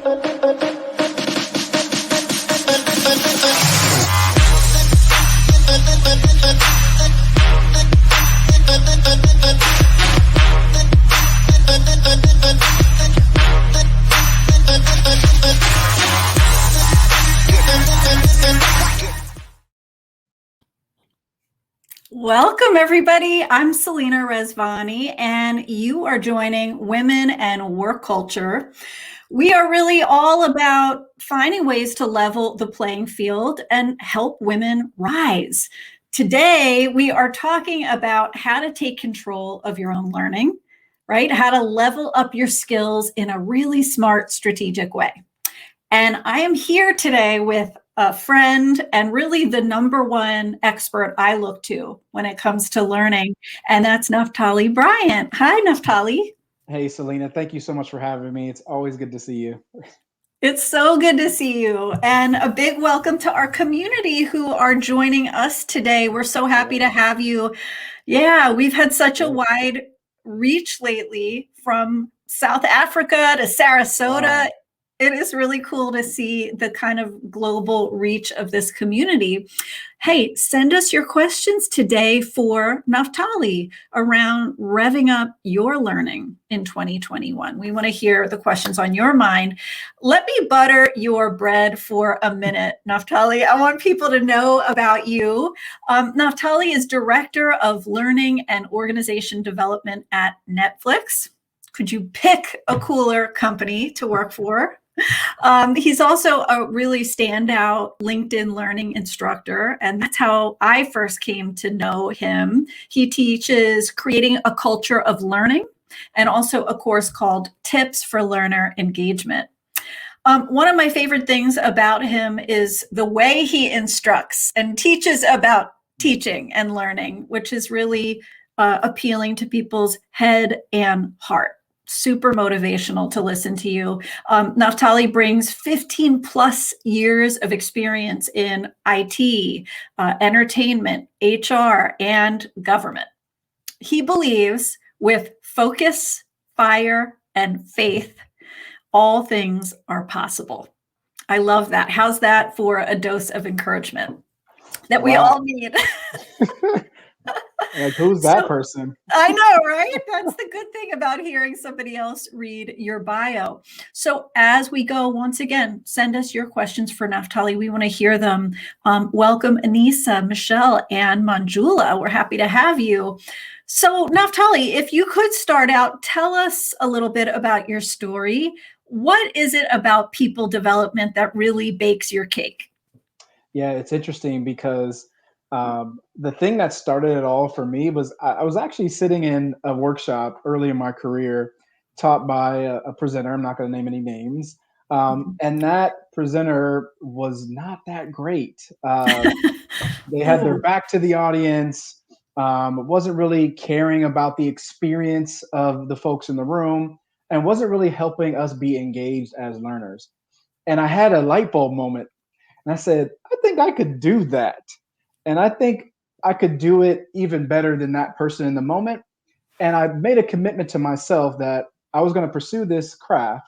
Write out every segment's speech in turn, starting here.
Welcome, everybody. I'm Selena Rezvani, and you are joining Women and Work Culture. We are really all about finding ways to level the playing field and help women rise. Today, we are talking about how to take control of your own learning, right? How to level up your skills in a really smart, strategic way. And I am here today with a friend and really the number one expert I look to when it comes to learning, and that's Naphtali Bryant. Hi, Naphtali. Hey, Selena, thank you so much for having me. It's always good to see you. It's so good to see you. And a big welcome to our community who are joining us today. We're so happy to have you. Yeah, we've had such a wide reach lately from South Africa to Sarasota. Wow. It is really cool to see the kind of global reach of this community. Hey, send us your questions today for Naphtali around revving up your learning in 2021. We want to hear the questions on your mind. Let me butter your bread for a minute, Naphtali. I want people to know about you. Naphtali is Director of Learning and Organization Development at Netflix. Could you pick a cooler company to work for? He's also a really standout LinkedIn learning instructor, and that's how I first came to know him. He teaches creating a culture of learning and also a course called Tips for Learner Engagement. One of my favorite things about him is the way he instructs and teaches about teaching and learning, which is really appealing to people's head and heart. Super motivational to listen to you. Naphtali brings 15 plus years of experience in IT, entertainment, HR, and government. He believes with focus, fire, and faith, all things are possible. I love that. How's that for a dose of encouragement that we all need? Like, who's that person? I know, right? That's the good thing about hearing somebody else read your bio. So as we go, once again, send us your questions for Naphtali. We want to hear them. Welcome, Anissa, Michelle, and Manjula. We're happy to have you. So Naphtali, if you could start out, tell us a little bit about your story. What is it about people development that really bakes your cake? Yeah, it's interesting because the thing that started it all for me was I was actually sitting in a workshop early in my career taught by a presenter. I'm not going to name any names. And that presenter was not that great. They had their back to the audience, wasn't really caring about the experience of the folks in the room, and wasn't really helping us be engaged as learners. And I had a light bulb moment. And I said, I think I could do that. And I think I could do it even better than that person in the moment. And I made a commitment to myself that I was going to pursue this craft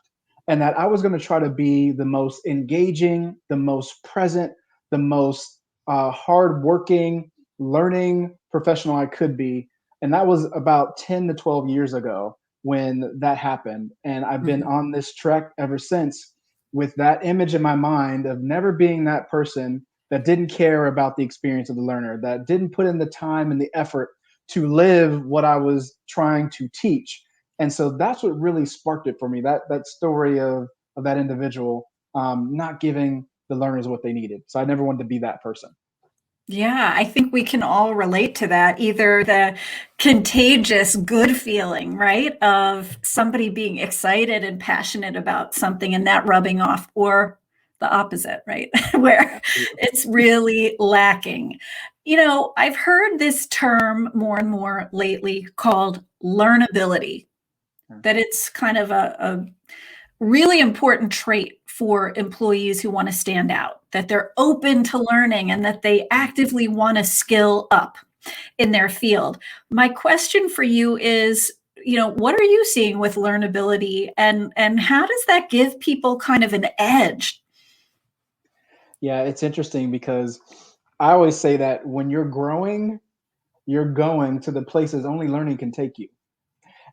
and that I was going to try to be the most engaging, the most present, the most hardworking, learning professional I could be. And that was about 10 to 12 years ago when that happened. And I've been on this trek ever since with that image in my mind of never being that person that didn't care about the experience of the learner, that didn't put in the time and the effort to live what I was trying to teach. And so that's what really sparked it for me, that story of that individual not giving the learners what they needed. So I never wanted to be that person. Yeah, I think we can all relate to that, either the contagious good feeling, right, of somebody being excited and passionate about something and that rubbing off, or the opposite, right, where it's really lacking. You know, I've heard this term more and more lately called learnability, that it's kind of a really important trait for employees who want to stand out, that they're open to learning and that they actively want to skill up in their field. My question for you is, what are you seeing with learnability, and how does that give people kind of an edge? Yeah, it's interesting because I always say that when you're growing, you're going to the places only learning can take you.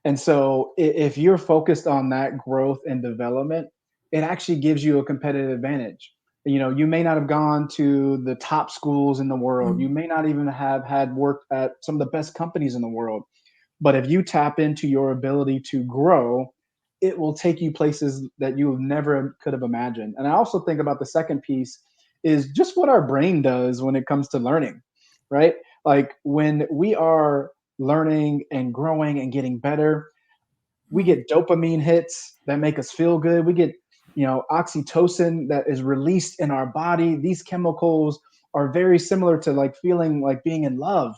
And so if you're focused on that growth and development, it actually gives you a competitive advantage. You may not have gone to the top schools in the world. You Mm, may not even have had worked at some of the best companies in the world. But if you tap into your ability to grow, it will take you places that you never could have imagined. And I also think about the second piece is just what our brain does when it comes to learning, right? Like when we are learning and growing and getting better, we mm, get dopamine hits that make us feel good. We get, oxytocin that is released in our body. These chemicals are very similar to like feeling like being in love.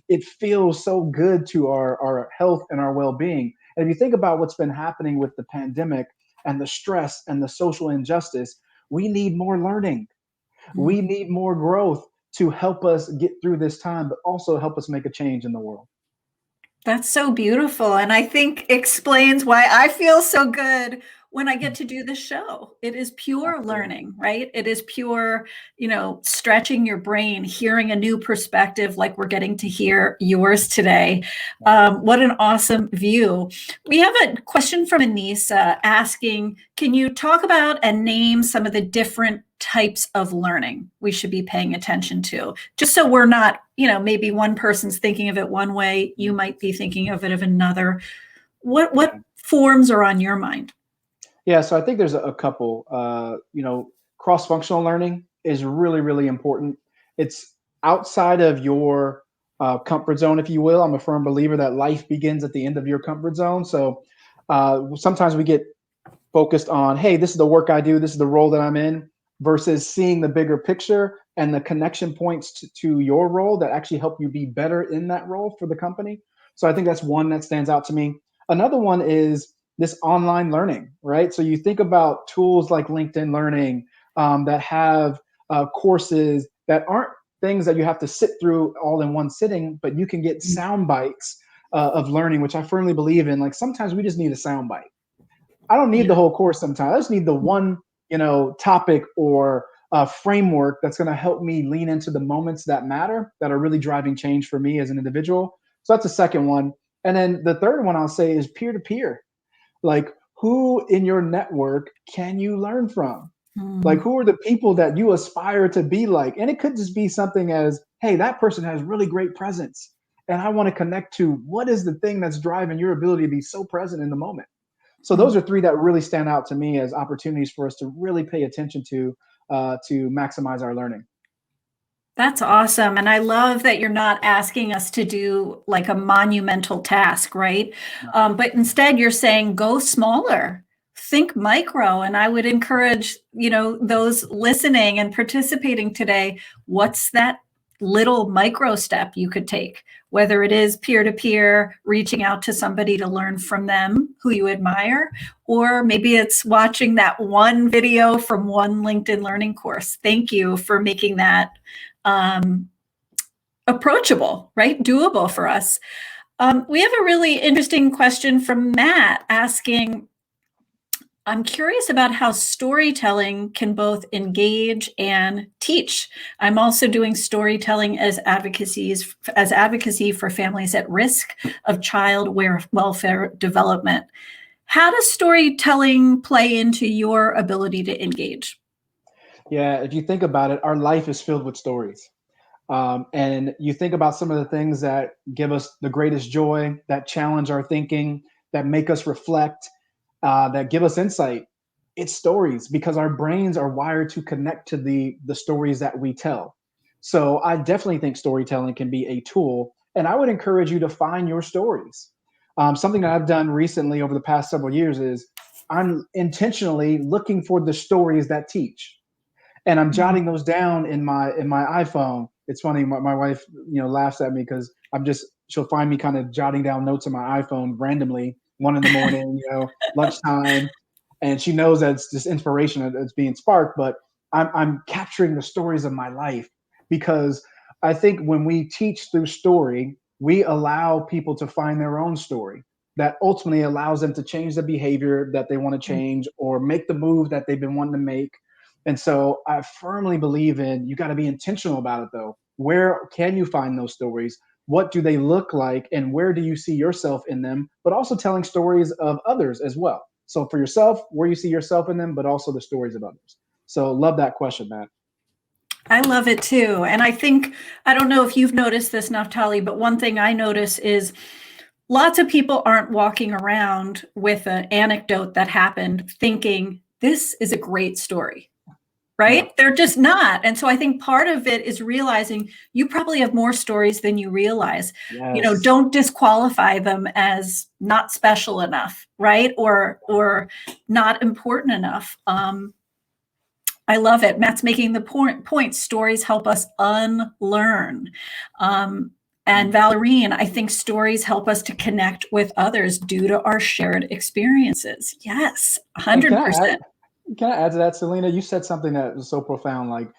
It feels so good to our health and our well-being. And if you think about what's been happening with the pandemic and the stress and the social injustice, we need more learning. We mm. need more growth to help us get through this time, but also help us make a change in the world. That's so beautiful. And I think explains why I feel so good when I get to do the show. It is pure Absolutely. learning, right? It is pure, stretching your brain, hearing a new perspective like we're getting to hear yours today. What an awesome view. We have a question from Anissa asking, can you talk about and name some of the different types of learning we should be paying attention to? Just so we're not, maybe one person's thinking of it one way, you might be thinking of it of another. What Yeah. forms are on your mind? Yeah, so I think there's a couple. Cross-functional learning is really, really important. It's outside of your comfort zone, if you will. I'm a firm believer that life begins at the end of your comfort zone. So sometimes we get focused on, hey, this is the work I do, this is the role that I'm in, versus seeing the bigger picture and the connection points to your role that actually help you be better in that role for the company. So I think that's one that stands out to me. Another one is this online learning, right? So you think about tools like LinkedIn Learning that have courses that aren't things that you have to sit through all in one sitting, but you can get sound bites of learning, which I firmly believe in. Like sometimes we just need a sound bite. I don't need the Yeah. whole course sometimes. I just need the one, topic or framework that's going to help me lean into the moments that matter that are really driving change for me as an individual. So that's the second one. And then the third one I'll say is peer to peer. Like who in your network can you learn from? Like Mm, who are the people that you aspire to be like? And it could just be something as, hey, that person has really great presence. And I want to connect to what is the thing that's driving your ability to be so present in the moment. So those mm. are three that really stand out to me as opportunities for us to really pay attention to maximize our learning. That's awesome. And I love that you're not asking us to do like a monumental task, right? But instead, you're saying go smaller, think micro. And I would encourage, those listening and participating today, what's that little micro step you could take? Whether it is peer to peer, reaching out to somebody to learn from them who you admire, or maybe it's watching that one video from one LinkedIn learning course. Thank you for making that um, approachable, right? Doable for us. We have a really interesting question from Matt asking, I'm curious about how storytelling can both engage and teach. I'm also doing storytelling as advocacy for families at risk of child welfare development. How does storytelling play into your ability to engage? Yeah, if you think about it, our life is filled with stories. And you think about some of the things that give us the greatest joy, that challenge our thinking, that make us reflect, that give us insight. It's stories because our brains are wired to connect to the stories that we tell. So I definitely think storytelling can be a tool, and I would encourage you to find your stories. Something that I've done recently over the past several years is I'm intentionally looking for the stories that teach, and I'm Mm. jotting those down in my iPhone. It's funny, my wife, laughs at me because she'll find me kind of jotting down notes on my iPhone randomly, 1 in the morning, lunchtime, and she knows that it's this inspiration that's being sparked. But I'm capturing the stories of my life because I think when we teach through story, we allow people to find their own story. that ultimately allows them to change the behavior that they want to change or make the move that they've been wanting to make. And so I firmly believe in, you got to be intentional about it though. Where can you find those stories? What do they look like? And where do you see yourself in them? But also telling stories of others as well. So for yourself, where you see yourself in them, but also the stories of others. So love that question, Matt. I love it too. And I think, I don't know if you've noticed this, Naphtali, but one thing I notice is lots of people aren't walking around with an anecdote that happened thinking, this is a great story, right? Yeah. They're just not. And so I think part of it is realizing you probably have more stories than you realize. Yes. Don't disqualify them as not special enough, right? Or not important enough. I love it. Matt's making the point. Stories help us unlearn. And Valerine, I think stories help us to connect with others due to our shared experiences. Yes, And 100%. can I add to that, Selena? You said something that was so profound, like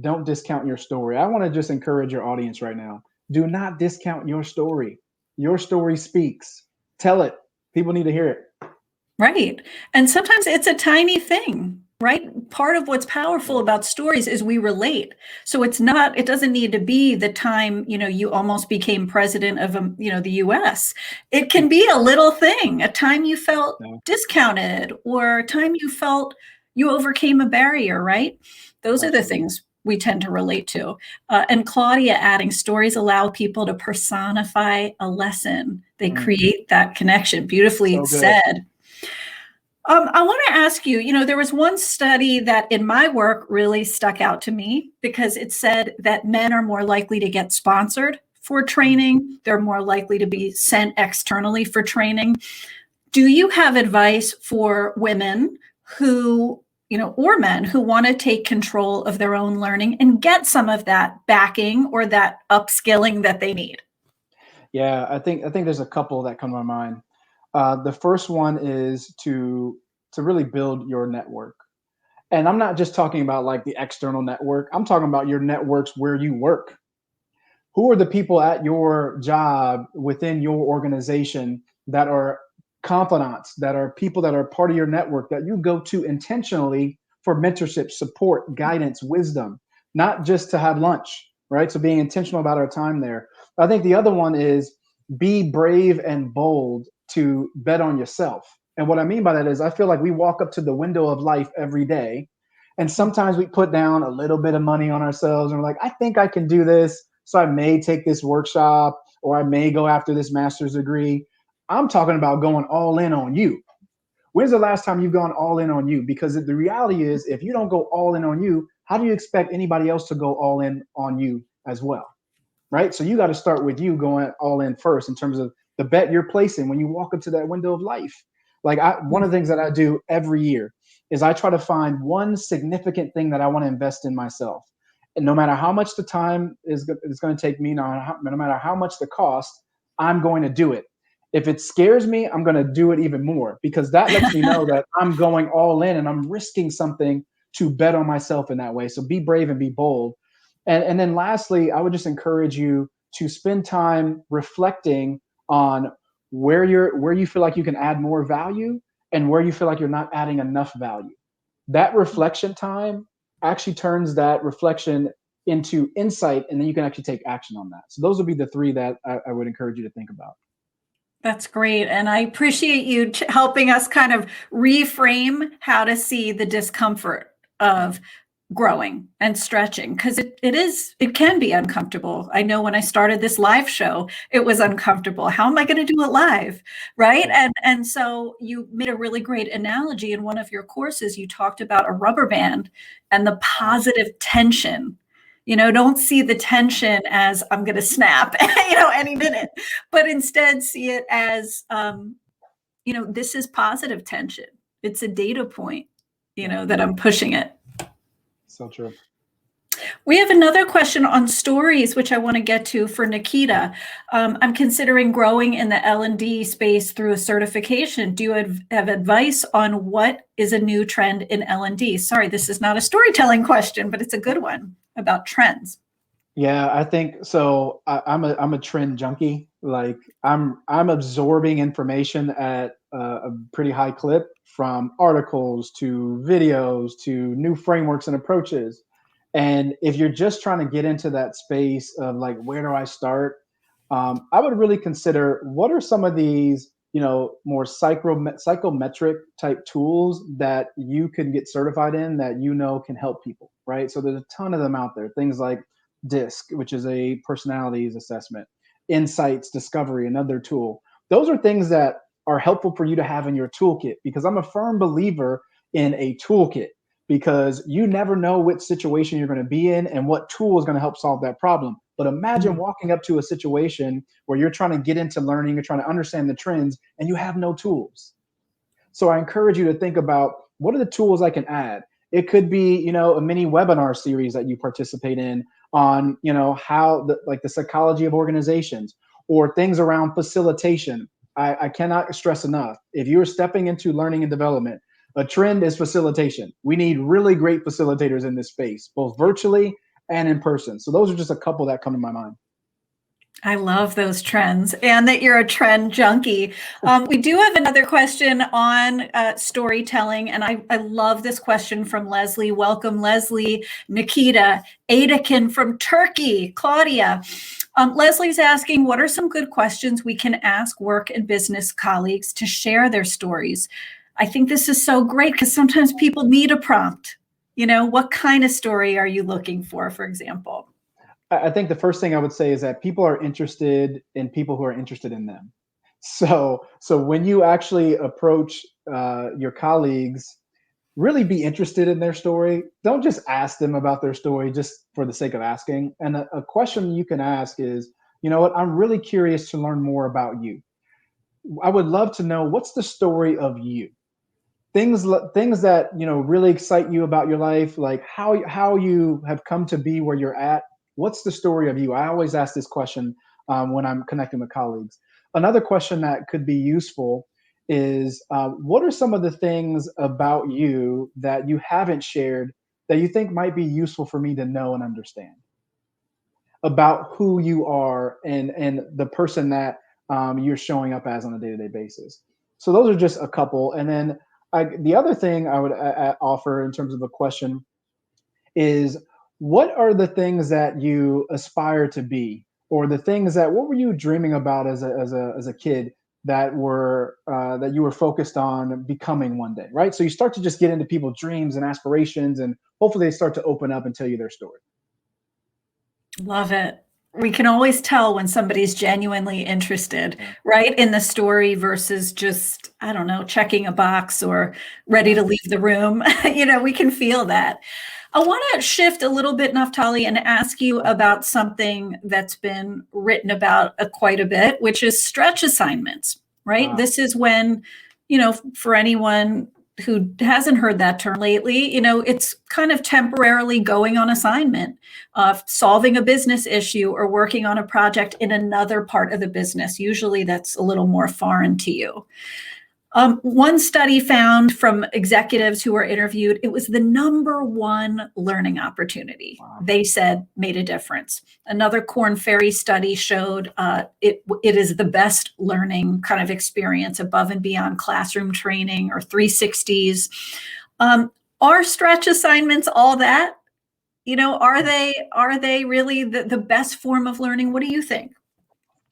don't discount your story. I want to just encourage your audience right now. Do not discount your story. Your story speaks. Tell it. People need to hear it. Right. And sometimes it's a tiny thing, right? Part of what's powerful Yeah. about stories is we relate. So it doesn't need to be the time, you almost became president of, the US. It can be a little thing, a time you felt Yeah, discounted or a time you felt you overcame a barrier, right? Those are the absolutely. things we tend to relate to. And Claudia adding stories allow people to personify a lesson. They Mm, create that connection. Beautifully so good. said. I want to ask you, there was one study that in my work really stuck out to me because it said that men are more likely to get sponsored for Mm. training. They're more likely to be sent externally for training. Do you have advice for women who, or men who want to take control of their own learning and get some of that backing or that upskilling that they need? Yeah, I think there's a couple that come to my mind. The first one is to really build your network. And I'm not just talking about like the external network. I'm talking about your networks where you work. Who are the people at your job within your organization that are confidants, that are people that are part of your network that you go to intentionally for mentorship, support, guidance, wisdom, not just to have lunch, right? So being intentional about our time there. I think the other one is be brave and bold to bet on yourself. And what I mean by that is I feel like we walk up to the window of life every day and sometimes we put down a little bit of money on ourselves and we're like, I think I can do this. So I may take this workshop or I may go after this master's degree. I'm talking about going all in on you. When's the last time you've gone all in on you? Because the reality is, if you don't go all in on you, how do you expect anybody else to go all in on you as well? Right? So you got to start with you going all in first in terms of the bet you're placing when you walk into that window of life. Like one of the things that I do every year is I try to find one significant thing that I want to invest in myself. And no matter how much the time is going to take me, no matter how much the cost, I'm going to do it. If it scares me, I'm going to do it even more because that lets me know that I'm going all in and I'm risking something to bet on myself in that way. So be brave and be bold. And then lastly, I would just encourage you to spend time reflecting on where you feel like you can add more value and where you feel like you're not adding enough value. That reflection time actually turns that reflection into insight, and then you can actually take action on that. So those would be the three that I would encourage you to think about. That's great. And I appreciate you helping us kind of reframe how to see the discomfort of growing and stretching because it can be uncomfortable. I know when I started this live show, it was uncomfortable. How am I going to do it live? Right. Yeah. And so you made a really great analogy in one of your courses. You talked about a rubber band and the positive tension. Don't see the tension as I'm going to snap, any minute, but instead see it as, this is positive tension. It's a data point, Yeah. that I'm pushing it. So true. We have another question on stories, which I want to get to for Nikita. I'm considering growing in the L&D space through a certification. Do you have advice on what is a new trend in L&D? Sorry, this is not a storytelling question, but it's a good one about trends. Yeah, I think so. I'm a trend junkie. Like I'm absorbing information at a pretty high clip, from articles to videos to new frameworks and approaches. And if you're just trying to get into that space of like, where do I start? I would really consider, what are some of these, more psychometric type tools that you can get certified in, that can help people, right? So there's a ton of them out there. Things like DISC, which is a personalities assessment, Insights Discovery, another tool. Those are things that are helpful for you to have in your toolkit, because I'm a firm believer in a toolkit, because you never know which situation you're going to be in and what tool is going to help solve that problem. But imagine Mm. walking up to a situation where you're trying to get into learning, you're trying to understand the trends, and you have no tools. So I encourage you to think about, what are the tools I can add? It could be, a mini webinar series that you participate in on, how the psychology of organizations, or things around facilitation. I cannot stress enough, if you're stepping into learning and development, a trend is facilitation. We need really great facilitators in this space, both virtually and in person. So those are just a couple that come to my mind. I love those trends, and that you're a trend junkie. We do have another question on storytelling, and I love this question from Leslie. Welcome, Leslie. Nikita, Adakin from Turkey, Claudia. Leslie's asking, what are some good questions we can ask work and business colleagues to share their stories? I think this is so great, because sometimes people need a prompt. What kind of story are you looking for example? I think the first thing I would say is that people are interested in people who are interested in them. So when you actually approach your colleagues, really be interested in their story. Don't just ask them about their story just for the sake of asking. And a question you can ask is, you know what, I'm really curious to learn more about you. I would love to know, what's the story of you. Things that really excite you about your life, like how you have come to be where you're at. What's the story of you? I always ask this question when I'm connecting with colleagues. Another question that could be useful is, what are some of the things about you that you haven't shared that you think might be useful for me to know and understand about who you are, and the person that you're showing up as on a day-to-day basis. So those are just a couple. And then the other thing I would offer in terms of a question is, what are the things that you aspire to be, or the things that, what were you dreaming about as a kid, that you were focused on becoming one day, right? So you start to just get into people's dreams and aspirations, and hopefully they start to open up and tell you their story. Love it. We can always tell when somebody's genuinely interested, Yeah. right, in the story versus just, I don't know, checking a box or ready Yeah. to leave the room. We can feel that. I want to shift a little bit, Naphtali, and ask you about something that's been written about quite a bit, which is stretch assignments, right? Wow. This is when, for anyone who hasn't heard that term lately, it's kind of temporarily going on assignment, solving a business issue or working on a project in another part of the business. Usually that's a little more foreign to you. One study found from executives who were interviewed, it was the number one learning opportunity. Wow. They said made a difference. Another Korn Ferry study showed it is the best learning kind of experience above and beyond classroom training or 360s. Are stretch assignments all that? Are they really the best form of learning? What do you think?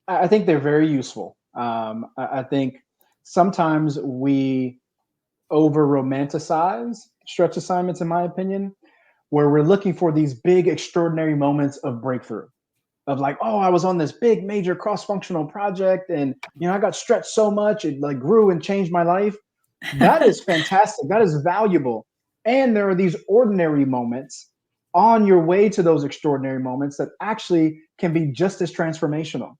I think they're very useful. I think sometimes we over romanticize stretch assignments, in my opinion, where we're looking for these big, extraordinary moments of breakthrough, of like, oh, I was on this big, major cross-functional project, and I got stretched so much, it like grew and changed my life. That is fantastic. That is valuable. And there are these ordinary moments on your way to those extraordinary moments that actually can be just as transformational.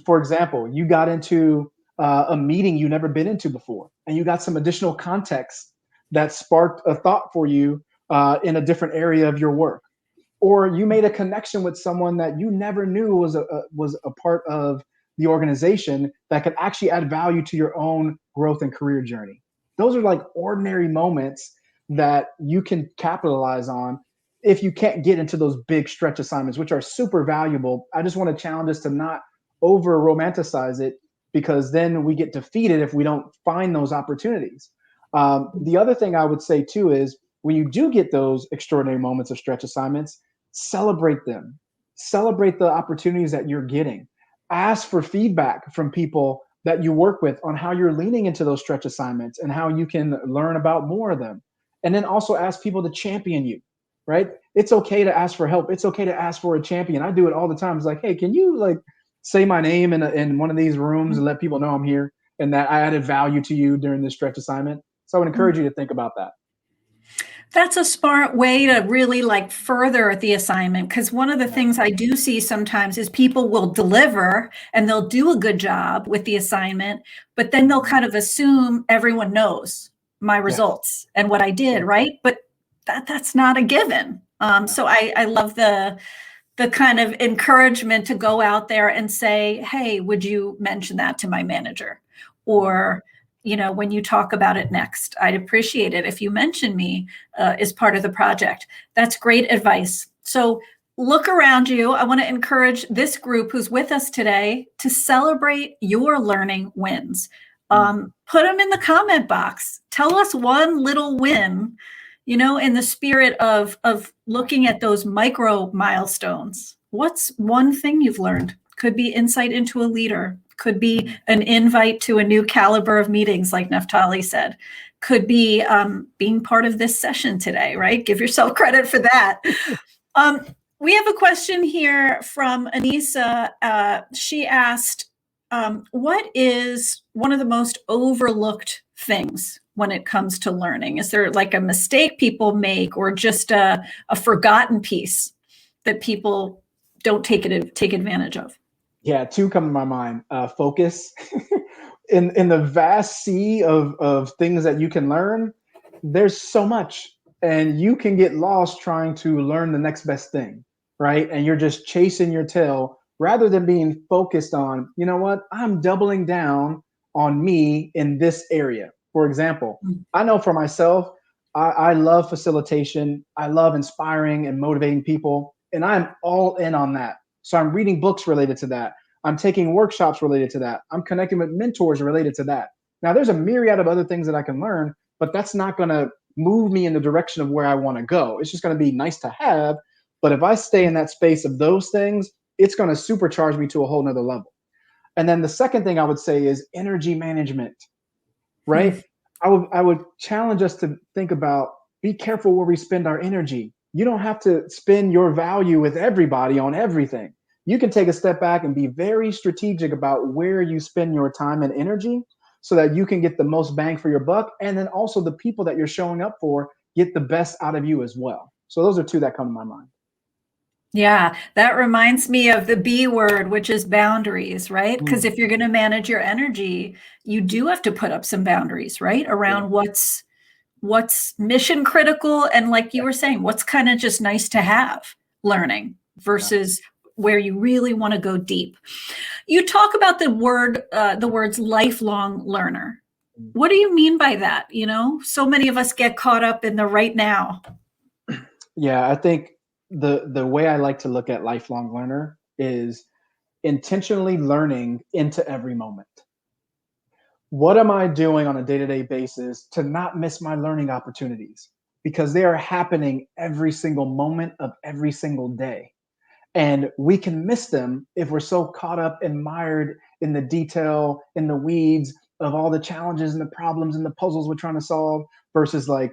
For example, you got into a meeting you never been into before, and you got some additional context that sparked a thought for you in a different area of your work. Or you made a connection with someone that you never knew was a part of the organization, that could actually add value to your own growth and career journey. Those are like ordinary moments that you can capitalize on if you can't get into those big stretch assignments, which are super valuable. I just want to challenge us to not over romanticize it, because then we get defeated if we don't find those opportunities. The other thing I would say too is when you do get those extraordinary moments of stretch assignments, celebrate them. Celebrate the opportunities that you're getting. Ask for feedback from people that you work with on how you're leaning into those stretch assignments and how you can learn about more of them. And then also ask people to champion you, right? It's okay to ask for help. It's okay to ask for a champion. I do it all the time. It's like, hey, can you like say my name in one of these rooms and let people know I'm here and that I added value to you during this stretch assignment? So I would encourage you to think about that. That's a smart way to really like further the assignment, because one of the Yeah. things I do see sometimes is people will deliver and they'll do a good job with the assignment, but then they'll kind of assume everyone knows my Yes. results and what I did, Sure. right? But that's not a given. Yeah. So I love the kind of encouragement to go out there and say, hey, would you mention that to my manager? Or, when you talk about it next, I'd appreciate it if you mention me as part of the project. That's great advice. So look around you. I want to encourage this group who's with us today to celebrate your learning wins. Put them in the comment box. Tell us one little win, in the spirit of looking at those micro milestones. What's one thing you've learned? Could be insight into a leader, could be an invite to a new caliber of meetings, like Naphtali said, could be being part of this session today, right? Give yourself credit for that. We have a question here from Anissa. She asked, what is one of the most overlooked things when it comes to learning? Is there like a mistake people make, or just a forgotten piece that people don't take advantage of? Yeah, two come to my mind. Focus. In the vast sea of things that you can learn, there's so much, and you can get lost trying to learn the next best thing, right? And you're just chasing your tail rather than being focused on, you know what, I'm doubling down on me in this area. For example, I know for myself, I love facilitation. I love inspiring and motivating people, and I'm all in on that. So I'm reading books related to that. I'm taking workshops related to that. I'm connecting with mentors related to that. Now, there's a myriad of other things that I can learn, but that's not going to move me in the direction of where I want to go. It's just going to be nice to have. But if I stay in that space of those things, it's going to supercharge me to a whole nother level. And then the second thing I would say is energy management, right? I would challenge us to think about, be careful where we spend our energy. You don't have to spend your value with everybody on everything. You can take a step back and be very strategic about where you spend your time and energy so that you can get the most bang for your buck. And then also the people that you're showing up for get the best out of you as well. So those are two that come to my mind. Yeah, that reminds me of the B word, which is boundaries, right? Because Mm, if you're going to manage your energy, you do have to put up some boundaries, right? yeah, Around what's mission critical, and like you yeah, were saying, what's kind of just nice to have learning yeah. versus where you really want to go deep. You talk about the words lifelong learner. Mm. What do you mean by that? So many of us get caught up in the right now. Yeah, I think the way I like to look at lifelong learner is intentionally learning into every moment. What am I doing on a day-to-day basis to not miss my learning opportunities? Because they are happening every single moment of every single day. And we can miss them if we're so caught up and mired in the detail, in the weeds of all the challenges and the problems and the puzzles we're trying to solve, versus like,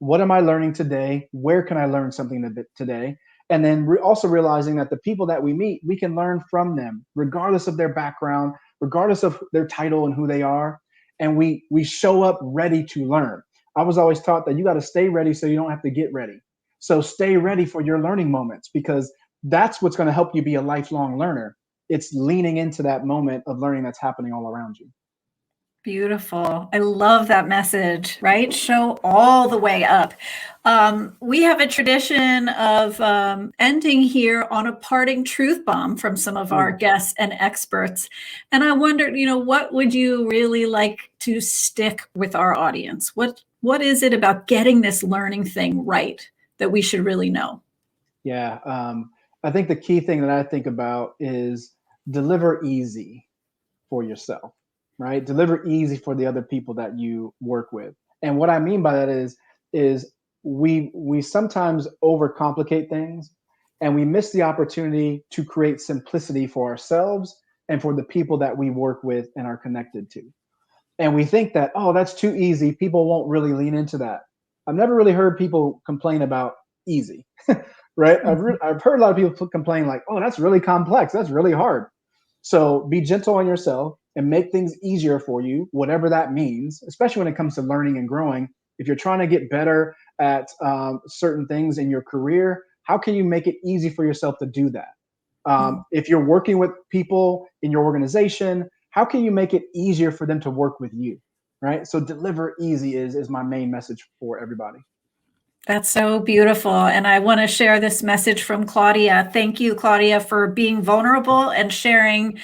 what am I learning today? Where can I learn something today? And then also realizing that the people that we meet, we can learn from them, regardless of their background, regardless of their title and who they are. And we show up ready to learn. I was always taught that you got to stay ready so you don't have to get ready. So stay ready for your learning moments, because that's what's going to help you be a lifelong learner. It's leaning into that moment of learning that's happening all around you. Beautiful. I love that message, right? Show all the way up. We have a tradition of ending here on a parting truth bomb from some of our Ooh. guests and experts. And I wondered, what would you really like to stick with our audience? What is it about getting this learning thing right that we should really know? Yeah. I think the key thing that I think about is deliver easy for yourself, right? Deliver easy for the other people that you work with. And what I mean by that is we sometimes overcomplicate things, and we miss the opportunity to create simplicity for ourselves and for the people that we work with and are connected to. And we think that, oh, that's too easy, people won't really lean into that. I've never really heard people complain about easy. Right? Mhm. I've heard a lot of people complain like, oh, that's really complex, that's really hard. So be gentle on yourself and make things easier for you, whatever that means, especially when it comes to learning and growing. If you're trying to get better at certain things in your career, how can you make it easy for yourself to do that? Mm. If you're working with people in your organization, how can you make it easier for them to work with you? Right? So deliver easy is my main message for everybody. That's so beautiful. And I want to share this message from Claudia. Thank you, Claudia, for being vulnerable and sharing,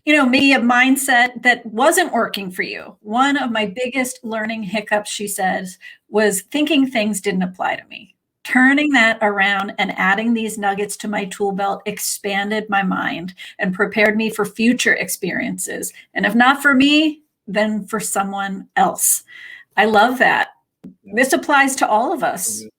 maybe a mindset that wasn't working for you. One of my biggest learning hiccups, she says, was thinking things didn't apply to me. Turning that around and adding these nuggets to my tool belt expanded my mind and prepared me for future experiences. And if not for me, then for someone else. I love that. Yeah. This applies to all of So us, good.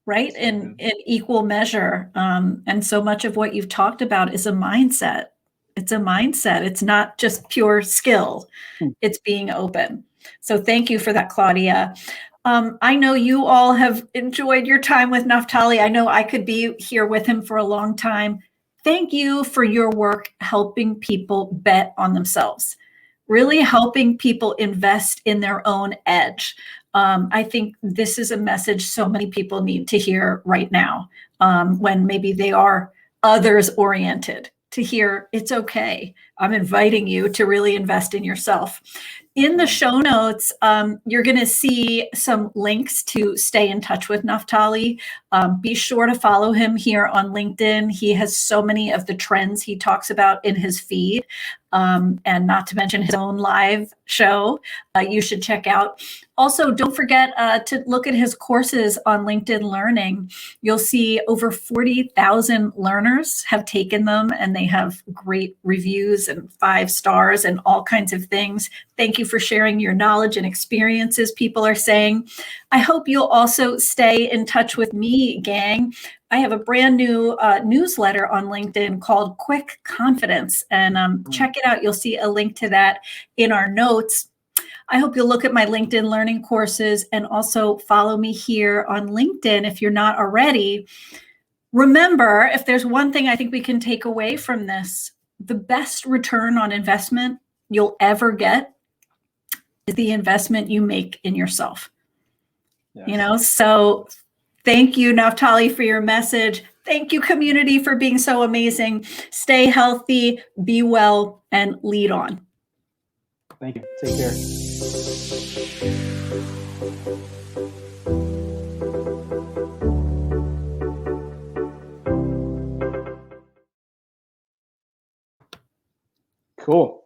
right? So In good. equal measure. And so much of what you've talked about is a mindset. It's a mindset. It's not just pure skill. Hmm. It's being open. So thank you for that, Claudia. I know you all have enjoyed your time with Naphtali. I know I could be here with him for a long time. Thank you for your work helping people bet on themselves, really helping people invest in their own edge. I think this is a message so many people need to hear right now, when maybe they are others oriented, to hear it's okay. I'm inviting you to really invest in yourself. In the Right. show notes, you're going to see some links to stay in touch with Naphtali. Be sure to follow him here on LinkedIn. He has so many of the trends he talks about in his feed, and not to mention his own live show. You should check out. Also, don't forget to look at his courses on LinkedIn Learning. You'll see over 40,000 learners have taken them, and they have great reviews and 5 stars and all kinds of things. Thank you for sharing your knowledge and experiences, people are saying. I hope you'll also stay in touch with me, gang. I have a brand new newsletter on LinkedIn called Quick Confidence, and check it out. You'll see a link to that in our notes. I hope you'll look at my LinkedIn learning courses and also follow me here on LinkedIn if you're not already. Remember, if there's one thing I think we can take away from this, the best return on investment you'll ever get is the investment you make in yourself. Yes. So thank you, Naphtali, for your message. Thank you, community, for being so amazing. Stay healthy, be well, and lead on. Thank you. Take care. Cool.